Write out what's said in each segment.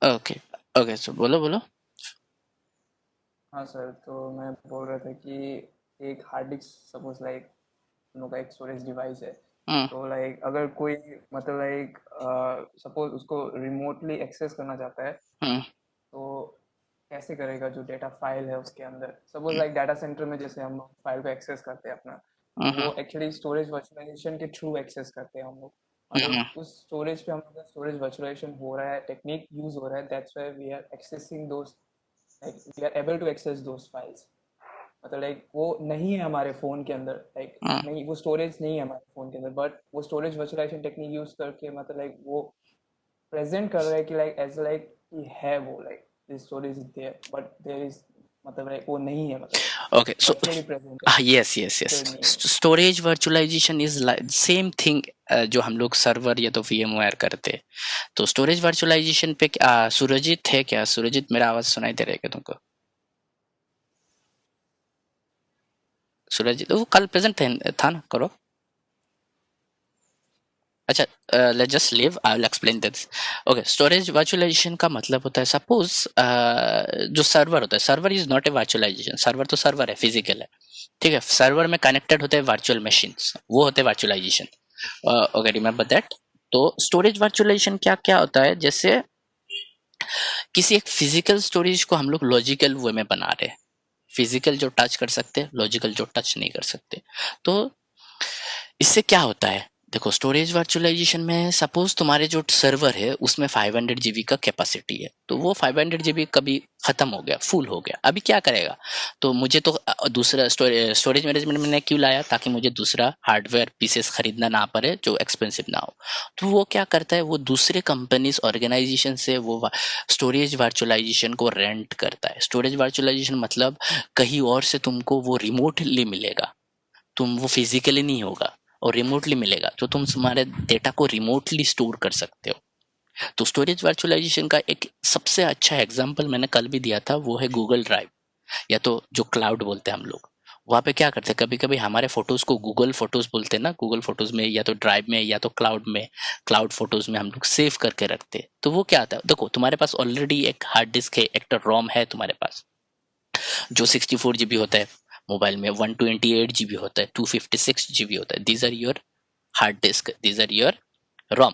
Okay okay, सो बोलो बोलो। हाँ सर, तो मैं बोल रहा था कि एक हार्ड डिस्क सपोज लाइक हम लोग का एक स्टोरेज डिवाइस है। हम्म तो लाइक अगर कोई मतलब लाइक सपोज उसको रिमोटली एक्सेस करना चाहता है, हम्म तो कैसे करेगा जो डेटा फाइल है उसके अंदर। सपोज लाइक डाटा सेंटर में जैसे हम लोग फाइल को एक्सेस करते हैं अपना, तो हम्म वो एक्चुअली स्टोरेज वर्चुअलाइजेशन के थ्रू एक्सेस करते हैं हम लोग। और हम्म उस स्टोरेज पे हम लोग का स्टोरेज वर्चुअलाइजेशन हो रहा है, टेक्निक यूज हो रहा है, that's why we are accessing those, like we are able to access those files. मतलब लाइक वो नहीं है हमारे फ़ोन के अंदर, लाइक हम्म। नहीं, वो स्टोरेज नहीं है हमारे फ़ोन के अंदर, बट वो स्टोरेज वर्चुअलाइजेशन टेक्निक यूज़ करके मतलब लाइक वो प्रेजेंट कर रहा है कि लाइक एज लाइक कि है वो, like this storage is there but there is, मतलब लाइक वो नहीं है, मतलब Okay, so वर्चुअली प्रेजेंट है, yes, yes, yes. फिजिकल नहीं है। Storage virtualization is like same thing, जो हम लोग सर्वर या तो VMware करते हैं। तो स्टोरेज वर्चुअलाइजेशन पे सुरजीत है क्या? सुरजीत, मेरा आवाज सुनाई दे रहा है क्या तुमको? सुरजीत वो कल प्रेजेंट था ना, करो। अच्छा, let just leave, I will explain this. Okay, storage virtualization का मतलब होता है, सपोज जो सर्वर होता है, server is not a virtualization. Server तो सर्वर है, फिजिकल है, ठीक है। सर्वर में कनेक्टेड होते हैं वर्चुअल मशीन्स, वो होते हैं वर्चुअलाइजेशन। Okay, remember that. तो स्टोरेज वर्चुअलाइजेशन क्या क्या होता है, जैसे किसी एक फिजिकल स्टोरेज को हम लोग लॉजिकल वे में बना रहे हैं। फिजिकल जो टच कर सकते हैं, लॉजिकल जो टच नहीं कर सकते। तो इससे क्या होता है, देखो, स्टोरेज वर्चुअलाइजेशन में सपोज तुम्हारे जो सर्वर है उसमें 500 जीबी का कैपेसिटी है, तो वो 500 जीबी कभी खत्म हो गया, फुल हो गया, अभी क्या करेगा? तो मुझे तो दूसरा स्टोरेज मैनेजमेंट मैंने क्यों लाया, ताकि मुझे दूसरा हार्डवेयर पीसेस खरीदना ना पड़े जो एक्सपेंसिव ना हो। तो वो क्या करता है, वो दूसरे कंपनीज ऑर्गेनाइजेशन से वो स्टोरेज वर्चुअलाइजेशन को रेंट करता है। स्टोरेज वर्चुअलाइजेशन मतलब कहीं और से तुमको वो रिमोटली मिलेगा, तुम वो फिजिकली नहीं होगा, और रिमोटली मिलेगा, तो तुम तुम्हारे डेटा को रिमोटली स्टोर कर सकते हो। तो स्टोरेज वर्चुअलाइजेशन का एक सबसे अच्छा एग्जांपल मैंने कल भी दिया था, वो है गूगल ड्राइव, या तो जो क्लाउड बोलते हैं हम लोग। वहाँ पे क्या करते हैं, कभी कभी हमारे फोटोज को गूगल फोटोज बोलते हैं ना, गूगल फोटोज में या तो ड्राइव में या तो क्लाउड में, क्लाउड फोटोज में हम लोग सेव करके रखते हैं। तो वो क्या आता है, देखो तुम्हारे पास ऑलरेडी एक हार्ड डिस्क है, एक रोम है तुम्हारे पास, जो 64 GB होता है। मोबाइल में 128 GB होता है, 256 GB होता है। These are your hard disk, these are your ROM.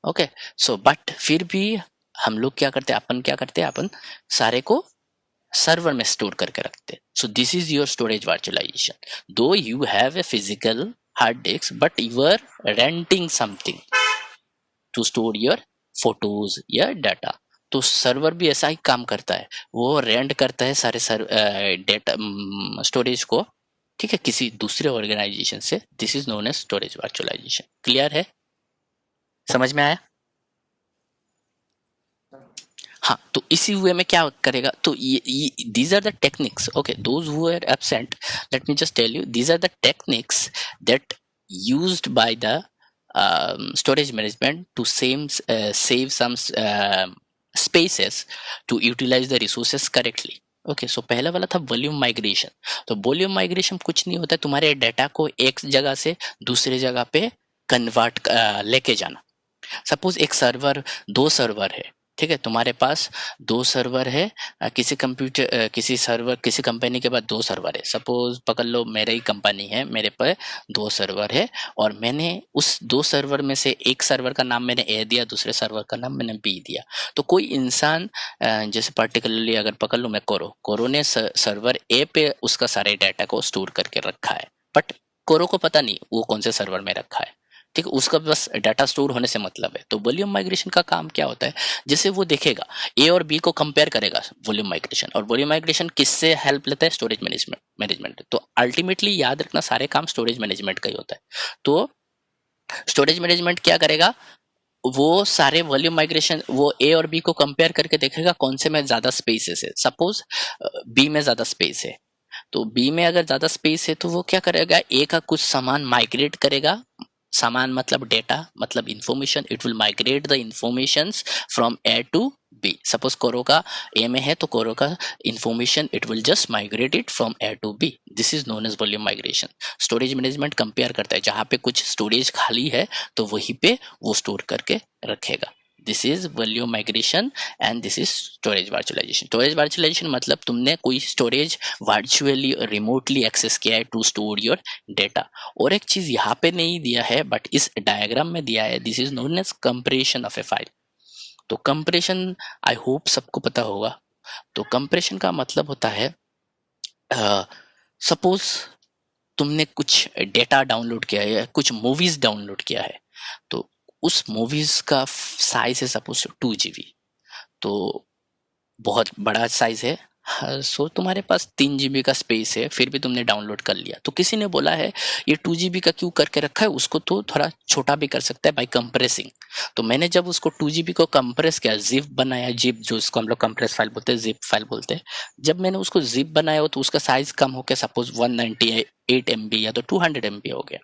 Okay, so but फिर भी हम लोग क्या करते हैं, अपन क्या करते हैं, अपन सारे को सर्वर में स्टोर करके रखते हैं। So this is your storage virtualization. Though you have a physical hard disk, but you are renting something to store your photos या डाटा। तो सर्वर भी ऐसा ही काम करता है, वो रेंट करता है सारे डेटा स्टोरेज को, ठीक है, किसी दूसरे ऑर्गेनाइजेशन से। This is known as storage virtualization. Clear है? समझ में आया? हाँ, तो इसी वे में क्या करेगा, तो ये these are the techniques. Okay, those who are absent, let me just tell you, these are the techniques that used by the storage management to save some spaces to utilize the resources correctly. Okay, so पहला वाला था volume migration. तो volume migration कुछ नहीं होता है, तुम्हारे data को एक जगह से दूसरे जगह पे कन्वर्ट लेके जाना। सपोज एक सर्वर, दो सर्वर है, ठीक है, तुम्हारे पास दो सर्वर है। किसी कंप्यूटर किसी सर्वर, किसी कंपनी के पास दो सर्वर है। सपोज पकड़ लो, मेरी ही कंपनी है, मेरे पे दो सर्वर है, और मैंने उस दो सर्वर में से एक सर्वर का नाम मैंने ए दिया, दूसरे सर्वर का नाम मैंने बी दिया। तो कोई इंसान जैसे पर्टिकुलरली अगर पकड़ लो, मैं कोरो ने सर्वर ए पे उसका सारे डाटा को स्टोर करके रखा है, बट कोरो को पता नहीं वो कौन से सर्वर में रखा है, ठीक है, उसका बस डाटा स्टोर होने से मतलब है। तो वॉल्यूम माइग्रेशन का काम क्या होता है, जैसे वो देखेगा ए और बी को कंपेयर करेगा वॉल्यूम माइग्रेशन, और वॉल्यूम माइग्रेशन किससे हेल्प लेता है, स्टोरेज मैनेजमेंट। तो अल्टीमेटली याद रखना, सारे काम स्टोरेज मैनेजमेंट का ही होता है। तो स्टोरेज मैनेजमेंट क्या करेगा, वो सारे वॉल्यूम माइग्रेशन, वो ए और बी को कंपेयर करके देखेगा कौन से में ज्यादा स्पेसेस है। सपोज बी में ज्यादा स्पेस है, तो बी में अगर ज्यादा स्पेस है तो वो क्या करेगा, ए का कुछ सामान माइग्रेट करेगा। सामान मतलब डेटा, मतलब information, it will migrate the information from A to B. Suppose कोरो का ए में है, तो कोरो का information it will just migrate it from A to B. This is known as volume migration. Storage management compare करता है, जहां पे कुछ स्टोरेज खाली है तो वहीं पे वो स्टोर करके रखेगा। This is volume migration and this is storage virtualization. Storage virtualization मतलब तुमने कोई स्टोरेज वर्चुअली रिमोटली एक्सेस किया है टू स्टोर योर डेटा। और एक चीज यहाँ पे नहीं दिया है बट इस डायग्राम में दिया है, this is known as compression of a file. तो कंप्रेशन आई होप सबको पता होगा। तो कंप्रेशन का मतलब होता है सपोज तुमने कुछ डेटा डाउनलोड किया है, कुछ मूवीज डाउनलोड किया है, तो उस मूवीज का साइज है सपोज 2 GB, तो बहुत बड़ा साइज है। सो तुम्हारे पास 3 GB का स्पेस है, फिर भी तुमने डाउनलोड कर लिया। तो किसी ने बोला है ये 2 GB का क्यों करके रखा है, उसको तो थोड़ा छोटा भी कर सकता है बाय कंप्रेसिंग। तो मैंने जब उसको 2 GB को कंप्रेस किया, जिप बनाया, जिप जो इसको हम लोग कंप्रेस फाइल बोलते हैं, जिप फाइल बोलते हैं, जब मैंने उसको जिप बनाया तो उसका साइज कम होकर सपोज 198 MB या तो 200 MB हो गया।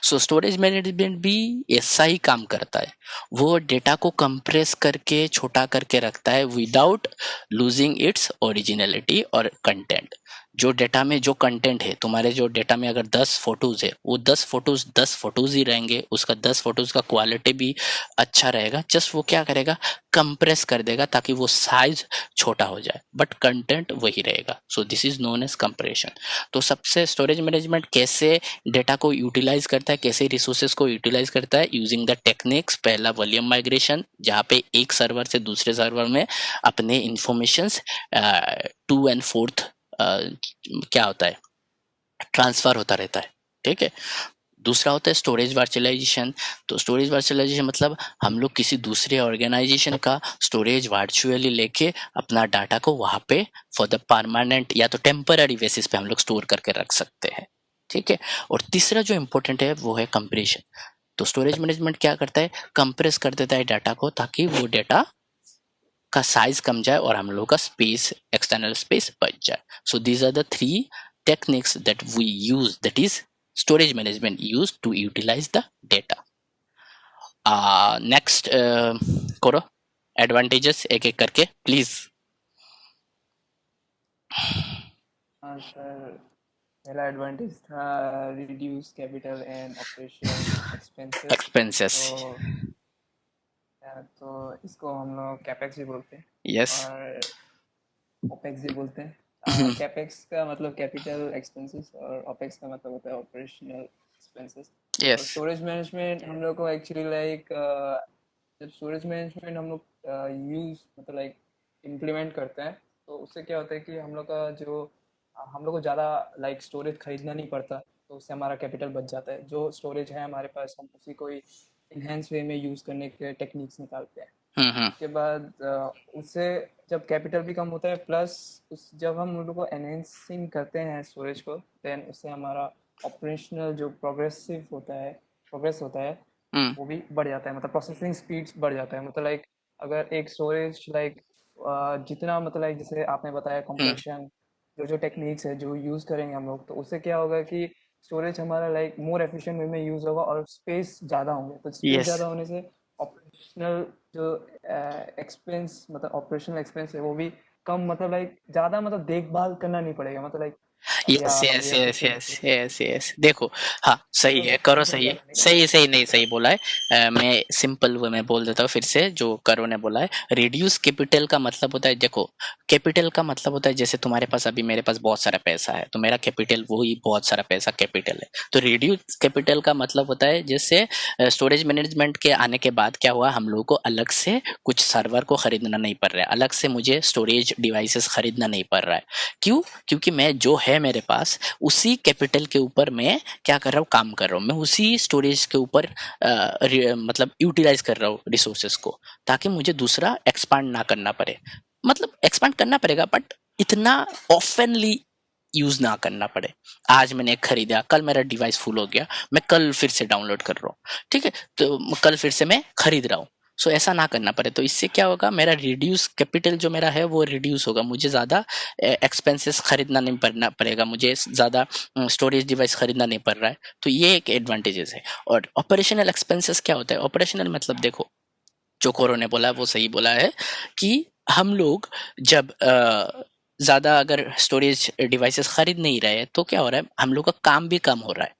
सो स्टोरेज मैनेजमेंट भी ऐसा ही काम करता है, वो डेटा को कंप्रेस करके छोटा करके रखता है विदाउट लूजिंग इट्स ओरिजिनलिटी और कंटेंट। जो डेटा में जो कंटेंट है, तुम्हारे जो डेटा में अगर 10 फोटोज है, वो 10 फोटोज ही रहेंगे, उसका 10 फोटोज का क्वालिटी भी अच्छा रहेगा। जस्ट वो क्या करेगा, कंप्रेस कर देगा ताकि वो साइज छोटा हो जाए, बट कंटेंट वही रहेगा। So this is known as compression. तो सबसे स्टोरेज मैनेजमेंट कैसे डेटा को यूटिलाइज करता है, कैसे रिसोर्सेज को यूटिलाइज करता है, यूजिंग द टेक्निक्स। पहला वॉल्यूम माइग्रेशन, जहाँ पे एक सर्वर से दूसरे सर्वर में अपने इंफॉर्मेशंस 2 and 4th क्या होता है, ट्रांसफर होता रहता है, ठीक है। दूसरा होता है स्टोरेज वर्चुअलाइजेशन। तो स्टोरेज वर्चुअलाइजेशन मतलब हम लोग किसी दूसरे ऑर्गेनाइजेशन का स्टोरेज वर्चुअली लेके अपना डाटा को वहाँ पे फॉर द परमानेंट या तो टेम्पररी बेसिस पे हम लोग स्टोर करके रख सकते हैं, ठीक है। और तीसरा जो इम्पोर्टेंट है वो है कंप्रेशन। तो स्टोरेज मैनेजमेंट क्या करता है, कंप्रेस कर देता है डाटा को ताकि वो डाटा का साइज कम जाए और हम लोग का स्पेस, एक्सटर्नल स्पेस बच जाए। So these are the 3 techniques that we use, that is storage management used to utilize the data. Next करो advantages एक एक करके प्लीज। हाँ सर, पहला एडवांटेज था reduce capital and operation expenses. तो इसको हम लोग कैपेक्स भी बोलते हैं यस, और ओपेक्स भी बोलते हैं। कैपेक्स का मतलब कैपिटल एक्सपेंसेस और ओपेक्स का मतलब होता है ऑपरेशनल एक्सपेंसेस। और यस, स्टोरेज मैनेजमेंट हम लोग को एक्चुअली लाइक जब स्टोरेज मैनेजमेंट हम लोग यूज मतलब लाइक इम्प्लीमेंट करते हैं, तो उससे क्या होता है कि हम लोग का जो हम लोग को ज़्यादा लाइक स्टोरेज खरीदना नहीं पड़ता, तो उससे हमारा कैपिटल बच जाता है। जो स्टोरेज है हमारे पास, हम उसी को इन्हेंस वे में यूज़ करने के टेक्निक्स निकालते हैं। उसके बाद उससे जब कैपिटल भी कम होता है, प्लस उस जब हम उन लोग को एनहेंसिंग करते हैं स्टोरेज को, देन उससे हमारा ऑपरेशनल जो प्रोग्रेस होता है वो भी बढ़ जाता है। मतलब प्रोसेसिंग स्पीड्स बढ़ जाता है। मतलब लाइक अगर एक स्टोरेज लाइक जितना मतलब लाइक जैसे आपने बताया कंप्रेशन, जो जो टेक्निक्स है जो यूज़ करेंगे हम लोग, तो उससे क्या होगा कि स्टोरेज हमारा लाइक मोर एफिशिएंट वे में यूज़ होगा और स्पेस ज़्यादा होंगे। तो स्पेस यस। ज़्यादा होने से ऑपरेशनल जो एक्सपेंस मतलब ऑपरेशनल एक्सपेंस है वो भी कम, मतलब लाइक ज़्यादा मतलब देखभाल करना नहीं पड़ेगा। मतलब लाइक यस या हम यस ये ऐसे यस चेंज यस कर यस यस, देखो, हाँ सही है, करो, मेंटेन सही है, करने का। सही सही नहीं सही बोला है। मैं सिंपल वे में बोल देता हूँ फिर से, जो करो ने बोला है। रिड्यूस कैपिटल का मतलब होता है, देखो कैपिटल का मतलब होता है जैसे तुम्हारे पास अभी मेरे पास बहुत सारा पैसा है, तो मेरा कैपिटल वही बहुत सारा पैसा कैपिटल है। तो रिड्यूस कैपिटल का मतलब होता है जैसे स्टोरेज मैनेजमेंट के आने के बाद क्या हुआ, हम लोगों को अलग से कुछ सर्वर को खरीदना नहीं पड़ रहा है, अलग से मुझे स्टोरेज डिवाइसेस खरीदना नहीं पड़ रहा है। क्यों? क्योंकि मैं जो है मेरे पास उसी कैपिटल के ऊपर मैं क्या कर रहा हूँ, काम कर रहा हूँ। मैं उसी स्टोरेज के ऊपर मतलब यूटिलाइज कर रहा हूँ रिसोर्सेज को, ताकि मुझे दूसरा एक्सपांड ना करना पड़े। मतलब एक्सपांड करना पड़ेगा बट इतना ऑफनली यूज ना करना पड़े। आज मैंने एक खरीदा, कल मेरा डिवाइस फुल हो गया, मैं कल फिर से डाउनलोड कर रहा हूँ, ठीक है, तो कल फिर से मैं खरीद रहा हूँ। सो ऐसा ना करना पड़े। तो इससे क्या होगा, मेरा रिड्यूस कैपिटल जो मेरा है वो रिड्यूस होगा, मुझे ज़्यादा एक्सपेंसेस खरीदना नहीं पड़ेगा, मुझे ज़्यादा स्टोरेज डिवाइस खरीदना नहीं पड़ रहा है। तो ये एक एडवांटेजेस है। और ऑपरेशनल एक्सपेंसेस क्या होता है, ऑपरेशनल मतलब देखो, जो कोरो ने बोला वो सही बोला है कि हम लोग जब ज़्यादा अगर स्टोरेज डिवाइसेस खरीद नहीं रहे तो क्या हो रहा है, हम लोग का काम भी कम हो रहा है।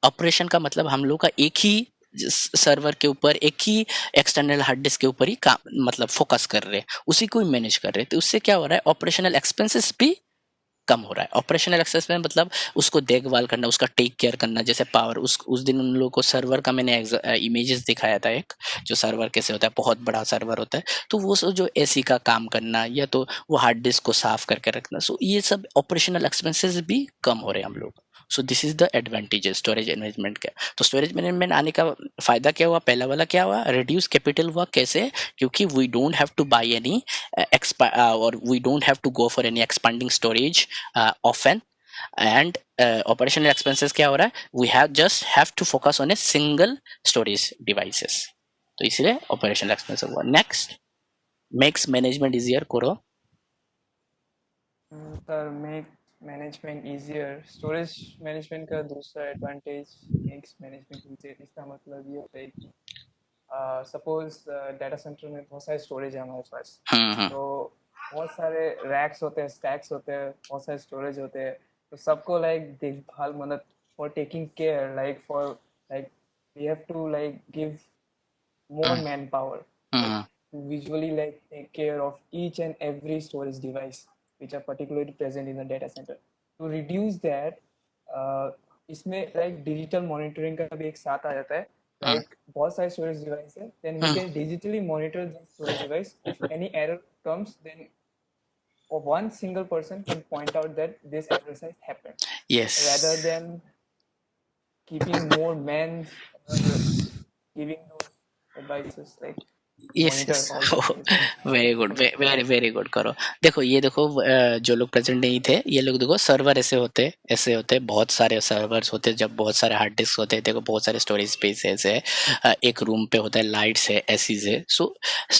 ऑपरेशन का मतलब हम लोग का एक ही सर्वर के ऊपर, एक ही एक्सटर्नल हार्ड डिस्क के ऊपर ही काम मतलब फोकस कर रहे हैं, उसी को ही मैनेज कर रहे हैं। तो उससे क्या हो रहा है, ऑपरेशनल एक्सपेंसेस भी कम हो रहा है। ऑपरेशनल एक्सेस में मतलब उसको देखभाल करना, उसका टेक केयर करना, जैसे पावर उस दिन उन लोगों को सर्वर का मैंने इमेजेस दिखाया था, एक जो सर्वर कैसे होता है, बहुत बड़ा सर्वर होता है, तो वो जो एसी का काम करना या तो वो हार्ड डिस्क को साफ करके रखना, सो ये सब ऑपरेशनल एक्सपेंसेस भी कम हो रहे हैं हम लोग। सो this is the advantages storage management का। तो स्टोरेज मैनेजमेंट आने का फायदा क्या हुआ, पहला वाला क्या हुआ, रिड्यूस कैपिटल हुआ। कैसे? क्योंकि we don't have to buy any or we don't have to go for any expanding storage often, and operational expenses क्या हो रहा है, we have to focus on a single storage devices, तो इसलिए operational expense हुआ। next, makes management easier करो। Sir make management easier, storage management का दूसरा एडवांटेज मेक्स मैनेजमेंट इजियर। इसका मतलब ये है कि सपोज डाटा सेंटर में बहुत सारे स्टोरेज है हमारे पास, तो बहुत सारे रैक्स होते हैं, स्टैक्स होते हैं, बहुत सारे स्टोरेज होते हैं, तो सबको लाइक देखभाल मतलब for taking care, like for like we have to like give more manpower, like to visually like take care of each and every storage device which are particularly present in the data center. To reduce that, इसमें like digital monitoring का भी एक साथ आ जाता है, like बहुत सारे storage device है, then we can digitally monitor the storage device. If any error comes, then one single person can point out that this error has happened, rather yes than keeping more men or giving those advices like yes monitor yes all those things. Very good, very very good करो। देखो ये देखो, जो लोग present नहीं थे, ये लोग देखो सर्वर ऐसे होते, बहुत सारे सर्वर्स होते, जब बहुत सारे हार्ड डिस्क होते हैं, देखो बहुत सारे स्टोरेज स्पेस ऐसे है, एक रूम पे होता है, लाइट्स है, एसीज है। सो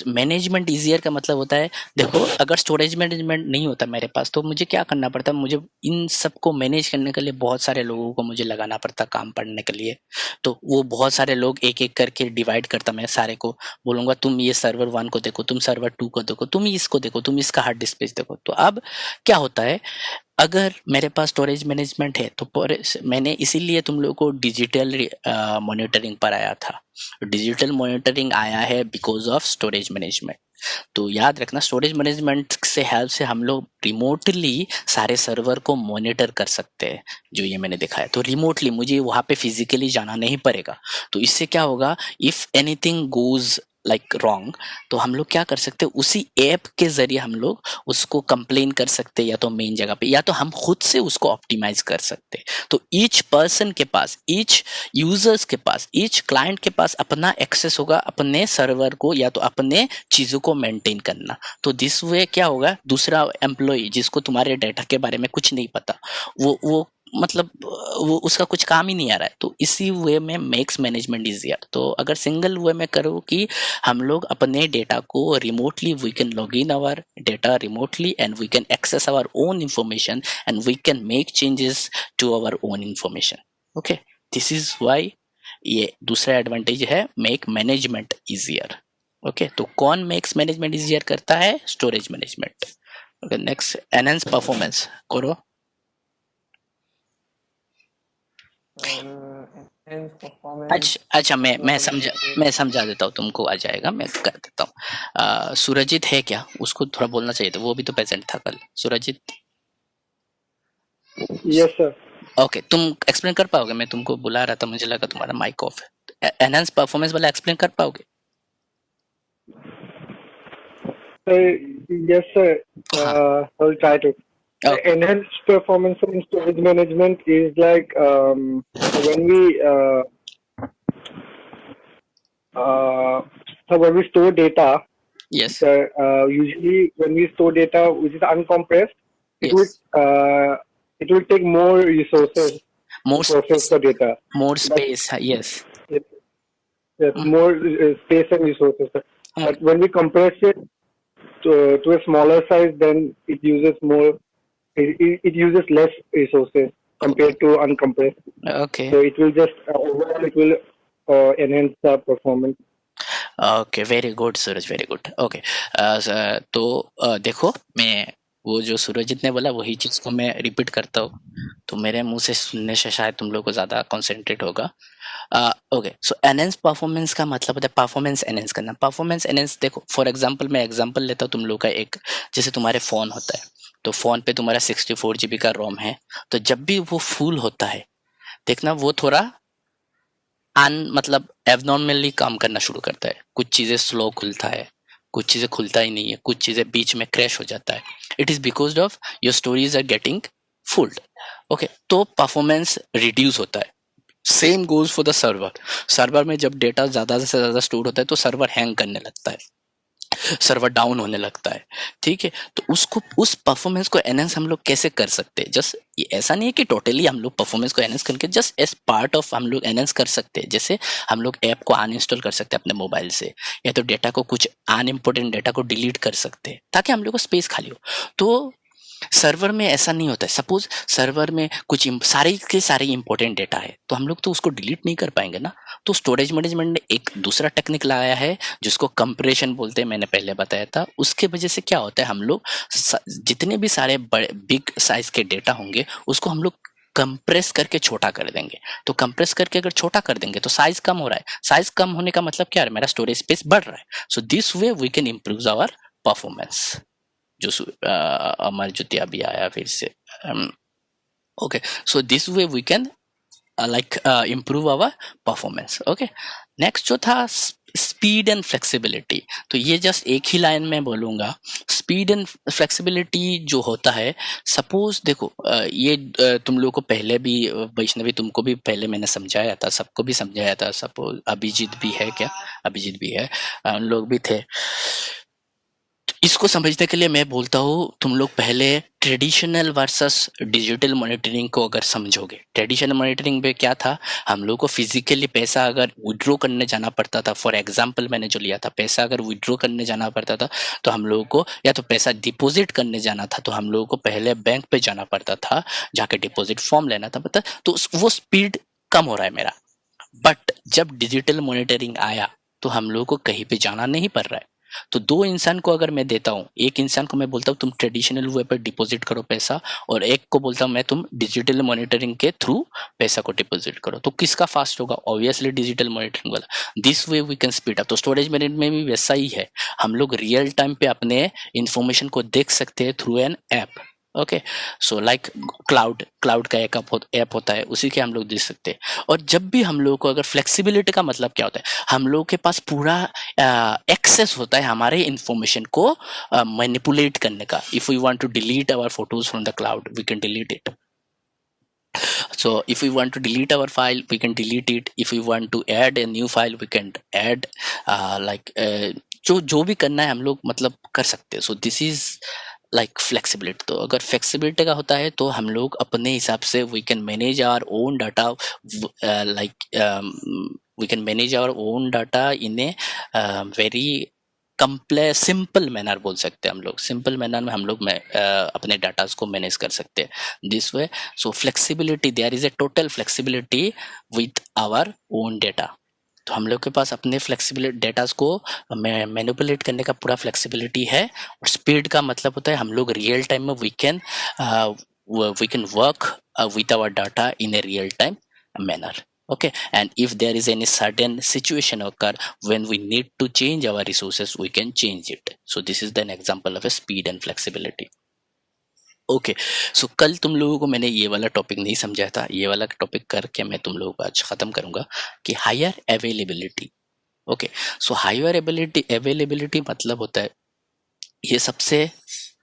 मैनेजमेंट इजियर का मतलब होता है, देखो अगर स्टोरेज मैनेजमेंट नहीं होता मेरे पास, तो मुझे क्या करना पड़ता, मुझे इन सबको मैनेज करने के लिए बहुत सारे लोगों को मुझे लगाना पड़ता काम पड़ने के लिए। तो वो बहुत सारे लोग एक एक करके डिवाइड करता, मैं सारे को बोलूंगा तुम ये सर्वर 1 को देखो, तुम सर्वर 2 को देखो, तुम इसको देखो, तुम इसका हार्ड डिस्क पेज देखो। तो अब क्या होता है, अगर मेरे पास स्टोरेज मैनेजमेंट है, तो मैंने इसीलिए तुम लोगों को डिजिटल मॉनिटरिंग पर आया था। डिजिटल मॉनिटरिंग आया है बिकॉज ऑफ स्टोरेज मैनेजमेंट। तो याद रखना, स्टोरेज मैनेजमेंट से हेल्प से हम लोग रिमोटली सारे सर्वर को मॉनिटर कर सकते हैं, जो ये मैंने दिखाया। तो रिमोटली मुझे वहां पे फिजिकली जाना नहीं पड़ेगा। तो इससे क्या होगा, if anything goes like wrong, तो हम लोग क्या कर सकते हैं, उसी ऐप के जरिए हम लोग उसको कंप्लेन कर सकते हैं, या तो मेन जगह पे, या तो हम खुद से उसको ऑप्टिमाइज कर सकते हैं। तो ईच पर्सन के पास, ईच यूजर्स के पास, ईच क्लाइंट के पास अपना एक्सेस होगा अपने सर्वर को, या तो अपने चीजों को मेंटेन करना। तो दिस वे क्या होगा, दूसरा एम्प्लॉय जिसको तुम्हारे डेटा के बारे में कुछ नहीं पता, वो मतलब वो उसका कुछ काम ही नहीं आ रहा है। तो इसी वे में मेक्स मैनेजमेंट इजियर। तो अगर सिंगल वे में करो कि हम लोग अपने डेटा को remotely, we can log in our data remotely and we can access our own information and we can make changes to our own information. Okay, this is why ये दूसरा advantage है, मेक मैनेजमेंट इजियर। ओके, तो कौन makes management easier करता है, storage management. Okay, next, enhance performance करो। enhance performance अच्छा, मैं मतलब समझा, ये मैं समझा देता हूँ तुमको, आ जाएगा, मैं कर देता हूँ। सुरजीत है क्या, उसको थोड़ा बोलना चाहिए था, वो भी तो प्रेजेंट था कल। Surjit, Yes, sir. ओके, तुम एक्सप्लेन कर पाओगे? मैं तुमको बुला रहा था, मुझे लगा तुम्हारा माइक ऑफ है। एनहांस परफॉर्मेंस वाला एक्सप्लेन कर पाओगे? Yes, sir. हाँ, I'll try to. Okay, Enhanced performance in storage management is like when when we store data. Yes Usually, when we store data which is uncompressed, it yes, would uh, it will take more resources more to process the data. More But space, yes. yes, more space and resources. But when we compress it to a smaller size, then it uses more. It uses less resources compared to uncompressed. Okay So it will just overall it will enhance the performance. Okay, very good Suraj, very good. Okay, तो देखो, मैं वो जो सूरजीत ने बोला वही चीज को मैं रिपीट करता हूँ, तो मेरे मुंह से सुनने से शायद तुम लोग को ज्यादा कॉन्सेंट्रेट होगा। ओके, सो एनहेंस परफॉर्मेंस का मतलब होता है परफॉर्मेंस एनहेंस करना। परफॉर्मेंस एनहेंस देखो, फॉर एग्जांपल मैं एग्जांपल लेता हूँ तुम लोग का एक, जैसे तुम्हारे फोन होता है, तो फोन पे तुम्हारा 64 GB का रोम है, तो जब भी वो फुल होता है देखना वो थोड़ा मतलब एबनॉर्मली काम करना शुरू करता है, कुछ चीजें स्लो खुलता है, कुछ चीजें खुलता ही नहीं है, कुछ चीजें बीच में क्रैश हो जाता है। It is because of your stories are getting fulled. Okay, तो परफॉर्मेंस रिड्यूस होता है। Same goes for the server. Server में जब डेटा ज्यादा से ज्यादा स्टोर होता है तो सर्वर हैंग करने लगता है, सर्वर डाउन होने लगता है। ठीक है, तो उसको उस परफॉर्मेंस को एनहेंस हम लोग कैसे कर सकते हैं? जस्ट ऐसा नहीं है कि टोटली हम लोग परफॉर्मेंस को एनहेंस करके, जस्ट एज पार्ट ऑफ हम लोग एनहेंस कर सकते हैं। जैसे हम लोग ऐप को अनइंस्टॉल कर सकते हैं अपने मोबाइल से, या तो डेटा को, कुछ अनइम्पोर्टेंट डेटा को डिलीट कर सकते हैं ताकि हम लोग को स्पेस खाली हो। तो सर्वर में ऐसा नहीं होता है। सपोज सर्वर में कुछ सारे के सारे इंपॉर्टेंट डेटा है, तो हम लोग तो उसको डिलीट नहीं कर पाएंगे ना। तो स्टोरेज मैनेजमेंट ने एक दूसरा टेक्निक लाया है जिसको कंप्रेशन बोलते हैं, मैंने पहले बताया था। उसके वजह से क्या होता है, हम लोग जितने भी सारे बड़े बिग साइज के डेटा होंगे उसको हम लोग कंप्रेस करके छोटा कर देंगे। तो कंप्रेस करके अगर छोटा कर देंगे तो साइज कम हो रहा है, साइज कम होने का मतलब क्या है, मेरा स्टोरेज स्पेस बढ़ रहा है। So this way we can improve our performance. जो अमर ज्योति अभी आया फिर से। Okay, so this way we can improve our performance. Okay, next जो था स्पीड एंड फ्लेक्सिबिलिटी, तो ये जस्ट एक ही लाइन में बोलूंगा। स्पीड एंड फ्लेक्सिबिलिटी जो होता है, सपोज देखो ये तुम लोगों को पहले भी वैष्णवी तुमको भी पहले मैंने समझाया था, सबको भी समझाया था। सपोज अभिजीत भी है क्या, अभिजीत भी है, उन लोग भी थे। इसको समझने के लिए मैं बोलता हूँ तुम लोग पहले ट्रेडिशनल वर्सेस डिजिटल मॉनिटरिंग को अगर समझोगे। ट्रेडिशनल मॉनिटरिंग में क्या था, हम लोग को फिजिकली पैसा अगर विड्रॉ करने जाना पड़ता था, फॉर एग्जांपल मैंने जो लिया था, पैसा अगर विड्रॉ करने जाना पड़ता था तो हम लोगों को, या तो पैसा डिपॉजिट करने जाना था तो हम लोगों को पहले बैंक पे जाना पड़ता था, जाके डिपॉजिट फॉर्म लेना था, पता। तो वो स्पीड कम हो रहा है मेरा। बट जब डिजिटल मॉनिटरिंग आया तो हम लोगों को कहीं पे जाना नहीं पड़ रहा है। तो दो इंसान को अगर मैं देता हूँ, एक इंसान को मैं बोलता हूँ तुम ट्रेडिशनल वे पर डिपॉजिट करो पैसा, और एक को बोलता हूँ मैं तुम डिजिटल मॉनिटरिंग के थ्रू पैसा को डिपॉजिट करो, तो किसका फास्ट होगा? ऑब्वियसली डिजिटल मॉनिटरिंग वाला। This way we can speed up. तो स्टोरेज मैनेजमेंट में भी वैसा ही है, हम लोग रियल टाइम पे अपने इंफॉर्मेशन को देख सकते हैं through an app. Okay, so like cloud का एक ऐप होता है, उसी के हम लोग देख सकते हैं। और जब भी हम लोग को अगर फ्लेक्सिबिलिटी का मतलब क्या होता है, हम लोग के पास पूरा एक्सेस होता है हमारे इंफॉर्मेशन को मैनिपुलेट करने का। If we want to delete our photos from the cloud we can delete it. So if we want to delete our file we can delete it. If we want to add a new file we can add जो भी करना है हम लोग मतलब कर सकते हैं। So this is like flexibility. तो अगर फ्लेक्सिबिलिटी का होता है तो हम लोग अपने हिसाब से we can manage our own data, we can manage our own data in a very simple manner बोल सकते हैं हम लोग। सिंपल मैनर में हम लोग अपने डाटा को मैनेज कर सकते हैं this way. So flexibility, there is a total flexibility with our own data. तो हम लोग के पास अपने फ्लेक्सिबिलिटी डेटा को मैनिपुलेट करने का पूरा फ्लेक्सिबिलिटी है। और स्पीड का मतलब होता है हम लोग रियल टाइम में we can work with our data in a real time manner. Okay, and if there is any sudden situation occur when we need to change our resources we can change it. So this is an example of a speed and flexibility. Okay, so कल तुम लोगों को मैंने ये वाला topic नहीं समझाया था, ये वाला टॉपिक करके मैं तुम लोगों को आज खत्म करूंगा कि higher availability. Okay, so higher availability मतलब होता है, ये सबसे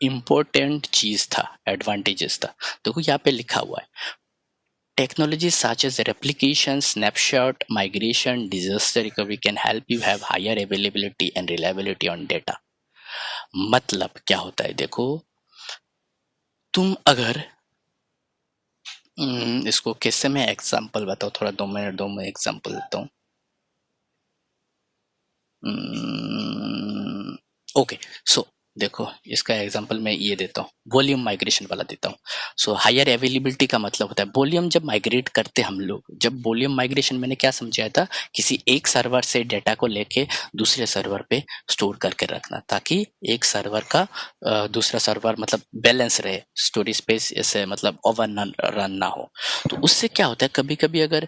इंपॉर्टेंट चीज था, एडवांटेजेस था। देखो यहाँ पे लिखा हुआ है technologies such as replication, snapshot, migration, disaster recovery can help you have higher availability and reliability on data. मतलब क्या होता है, देखो तुम अगर इसको कैसे मैं एग्जांपल बताऊं, थोड़ा 2 मिनट मैं एग्जांपल देता हूं। ओके, सो देखो इसका एग्जांपल मैं ये देता हूँ, वॉल्यूम माइग्रेशन वाला देता हूँ। सो हायर अवेलेबिलिटी का मतलब होता है वॉल्यूम जब माइग्रेट करते हम लोग, जब वॉल्यूम माइग्रेशन मैंने क्या समझाया था, किसी एक सर्वर से डेटा को लेके दूसरे सर्वर पे स्टोर करके रखना, ताकि एक सर्वर का दूसरा सर्वर मतलब बैलेंस रहे, स्टोरेज स्पेस ऐसे मतलब ओवर रन ना हो। तो उससे क्या होता है, कभी कभी अगर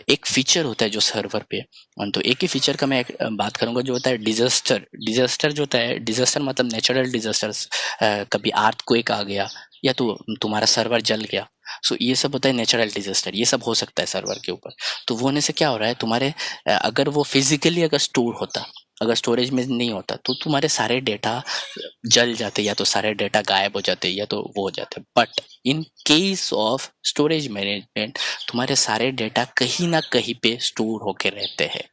एक फीचर होता है जो सर्वर पे, तो एक ही फीचर का मैं बात करूंगा जो होता है डिजास्टर। डिजास्टर जो होता है, डिजास्टर मतलब नेचुरल डिजास्टर्स, कभी अर्थक्वेक आ गया या तो तुम्हारा सर्वर जल गया। सो ये सब होता है नेचुरल डिजास्टर, ये सब हो सकता है सर्वर के ऊपर। तो वो होने से क्या हो रहा है, तुम्हारे अगर वो फिजिकली अगर स्टोर होता, अगर स्टोरेज में नहीं होता, तो तुम्हारे सारे डेटा जल जाते, या तो सारे डेटा गायब हो जाते, या तो वो हो जाते। But in case of storage management, तुम्हारे सारे डेटा कहीं ना कहीं पे स्टोर होके रहते हैं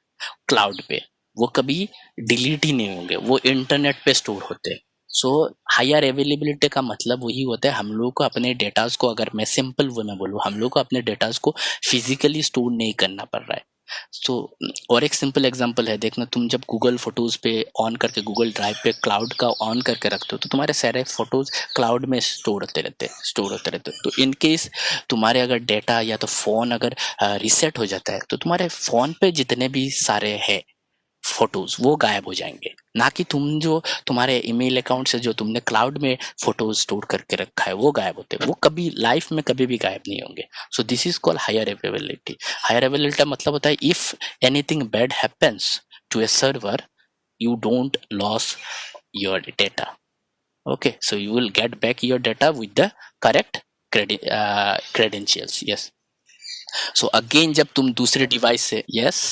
क्लाउड पे, वो कभी डिलीट ही नहीं होंगे, वो इंटरनेट पे स्टोर होते हैं। सो हायर अवेलेबिलिटी का मतलब वही होता है, हम लोग को अपने डेटास को, अगर मैं सिंपल वे में बोलूँ, हम लोग को अपने डेटास को फिजिकली स्टोर नहीं करना पड़ रहा है। सो और एक सिंपल एग्जांपल है, देखना तुम जब गूगल फोटोज पे ऑन करके, गूगल ड्राइव पे क्लाउड का ऑन करके रखते हो, तो तुम्हारे सारे फोटोज क्लाउड में स्टोर होते रहते। तो इन केस तुम्हारे अगर डेटा या तो फोन अगर रीसेट हो जाता है, तो तुम्हारे फोन पे जितने भी सारे है फोटोज वो गायब हो जाएंगे, ना कि तुम जो तुम्हारे ईमेल अकाउंट से जो तुमने क्लाउड में फोटोज स्टोर करके रखा है वो गायब होते हैं, वो कभी लाइफ में कभी भी गायब नहीं होंगे। So this is called higher availability. Higher availability का मतलब होता है if anything bad happens to a server, you don't lose your data. Okay, so you will get back your data with the correct credentials. Yes. So again जब तुम दूसरे device से, yes,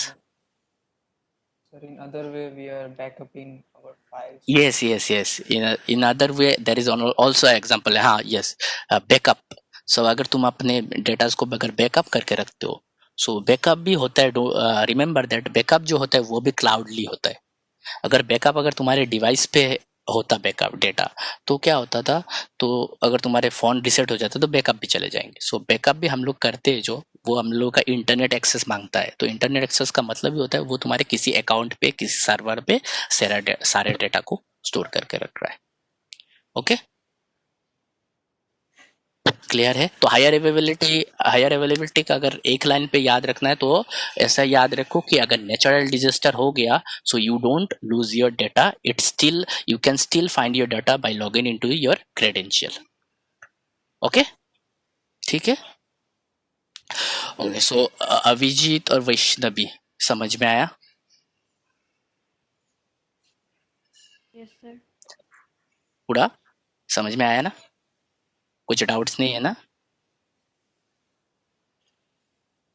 Sir, in other way, we are backupping our files. yes. In other way there is also example है, हाँ, yes, backup. सो अगर तुम अपने data को अगर बैकअप करके रखते हो, सो बैकअप भी होता है, रिमेम्बर दैट बैकअप जो होता है वो भी क्लाउडली होता है। अगर बैकअप अगर तुम्हारे डिवाइस पे होता बैकअप डेटा, तो क्या होता था, तो अगर तुम्हारे फोन रिसेट हो जाता तो बैकअप भी चले जाएंगे। सो बैकअप भी हम लोग करते हैं, जो वो हम लोग का इंटरनेट एक्सेस मांगता है। तो इंटरनेट एक्सेस का मतलब ही होता है वो तुम्हारे किसी अकाउंट पे, किसी सर्वर पे सारे डेटा को स्टोर करके रख रहा है। ओके, क्लियर है? तो हायर अवेलेबिलिटी का अगर एक लाइन पे याद रखना है, तो ऐसा याद रखो कि अगर नेचुरल डिजास्टर हो गया, so you don't lose your data, it still you can still find your data by login into your credential. Okay, ठीक है। ओके, सो अभिजीत और वैष्णवी समझ में आया? Yes sir. पूरा समझ में आया ना? कुछ डाउट्स नहीं है ना?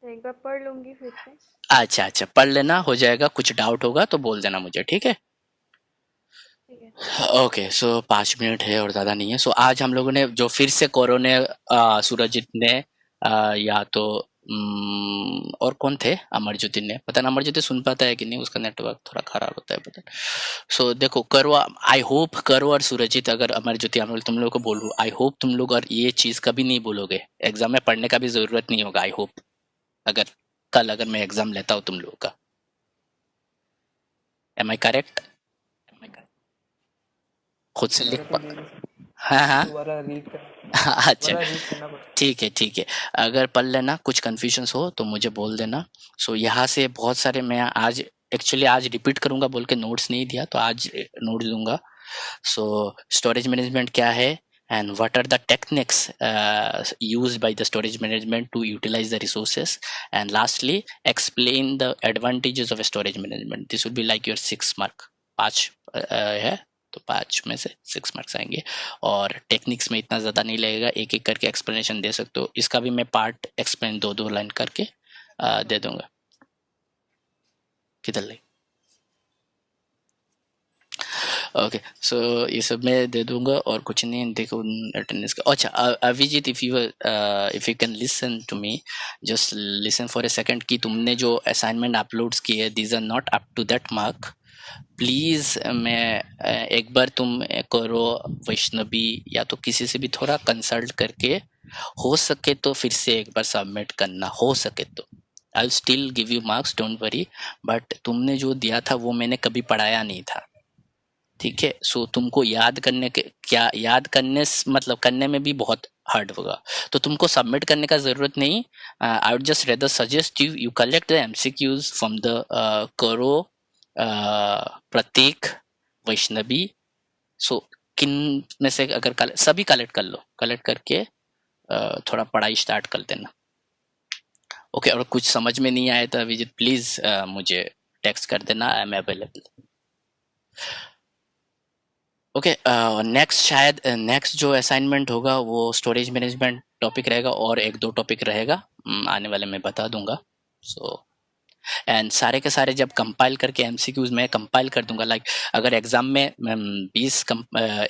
तो एक बार पढ़ लूंगी फिर से। अच्छा, पढ़ लेना, हो जाएगा। कुछ डाउट होगा तो बोल देना मुझे, ठीक है? ठीक है। ओके, सो 5 मिनट है और ज़्यादा नहीं है। सो आज हम लोगों ने जो फिर से कौरव ने, सूरजीत ने, या तो और कौन थे, अमरज्योति ने, पता ना अमरज्योति सुन पाता है कि नहीं, उसका नेटवर्क थोड़ा खराब होता है पता। सो देखो करो, आई होप करो और सूरजीत, अगर अमरज्योति हम लोग तुम लोग को बोलूँ, आई होप तुम लोग और ये चीज़ कभी नहीं बोलोगे, एग्जाम में पढ़ने का भी ज़रूरत नहीं होगा। आई होप अगर कल अगर मैं एग्जाम लेता हूँ तुम लोगों का, एम आई करेक्ट? खुद से लिख पा, हाँ, दोबारा रीड अच्छा, करना पड़ता ठीक है। अगर पढ़ लेना, कुछ कन्फ्यूजन्स हो तो मुझे बोल देना। सो यहाँ से बहुत सारे मैं आज एक्चुअली आज रिपीट करूंगा बोल के नोट्स नहीं दिया, तो आज नोट्स दूंगा। सो स्टोरेज मैनेजमेंट क्या है, and what are the techniques used by the storage management to utilize the resources, and lastly explain the advantages of storage management. This would be like your 6 mark, 5 है तो 5 में से 6 marks आएंगे। और techniques में इतना ज़्यादा नहीं लगेगा, एक एक करके एक्सप्लेनेशन दे सकते हो। इसका भी मैं पार्ट एक्सप्लेन 2-2 लाइन करके दे दूंगा। किधर लगे? ओके, सो ये सब मैं दे दूंगा और कुछ नहीं। देखो अटेंडेंस का, अच्छा Abhijit, if you can listen to me, just listen for a second, कि तुमने जो असाइनमेंट अपलोड्स किए, these are not up to that mark. Please मैं एक बार तुम करो, वैष्णवी या तो किसी से भी थोड़ा कंसल्ट करके, हो सके तो फिर से एक बार सबमिट करना, हो सके तो। I will still give you marks, don't worry, but तुमने जो दिया था वो मैंने कभी पढ़ाया नहीं था, ठीक है। सो तुमको याद करने के क्या याद करने मतलब करने में भी बहुत हार्ड होगा, तो तुमको सबमिट करने का जरूरत नहीं। I would just rather suggest you collect the MCQs from the करो, प्रतीक, वैष्णवी। सो किन में से अगर सभी कलेक्ट कर लो, कलेक्ट करके थोड़ा पढ़ाई स्टार्ट कर देना। ओके, और कुछ समझ में नहीं आए तो अभिजीत प्लीज मुझे टेक्स्ट कर देना, I am available. Okay, next शायद नेक्स्ट जो असाइनमेंट होगा वो स्टोरेज मैनेजमेंट टॉपिक रहेगा, और एक दो टॉपिक रहेगा आने वाले में बता दूंगा। सो एंड सारे के सारे जब कंपाइल करके एमसीक्यूज मैं कंपाइल कर दूंगा, लाइक अगर एग्जाम में 20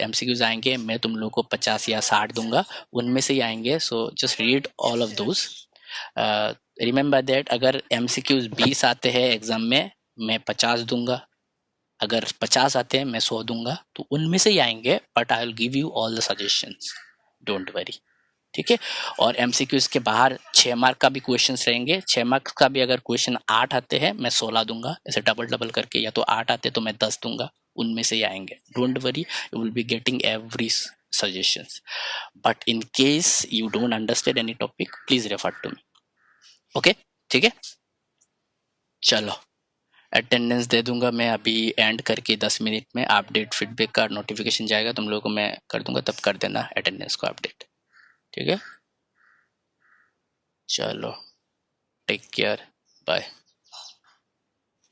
एमसीक्यूज आएंगे, मैं तुम लोगों को 50 या 60 दूंगा, उनमें से ही आएंगे। So just read all of those, remember that अगर एमसीक्यूज 20 आते हैं एग्जाम में, मैं 50 दूंगा। अगर 50 आते हैं मैं 100 दूंगा, तो उनमें से ही आएंगे, but I will give you all the suggestions, don't worry. ठीक है। और एमसीक्यूज के बाहर 6 मार्क का भी क्वेश्चंस रहेंगे। 6 मार्क का भी अगर क्वेश्चन 8 आते हैं मैं 16 दूंगा, ऐसे डबल डबल करके, या तो 8 आते तो मैं 10 दूंगा, उनमें से ही आएंगे, don't worry, you will be getting every suggestions. But in case you don't understand any topic, please refer to me. Okay, ठीक है। चलो, अटेंडेंस दे दूंगा मैं अभी एंड करके 10 मिनट में। अपडेट फीडबैक का नोटिफिकेशन जाएगा तुम लोगों को, मैं कर दूंगा, तब कर देना अटेंडेंस को अपडेट। ठीक है, चलो, take care, bye.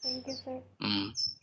Thank you sir.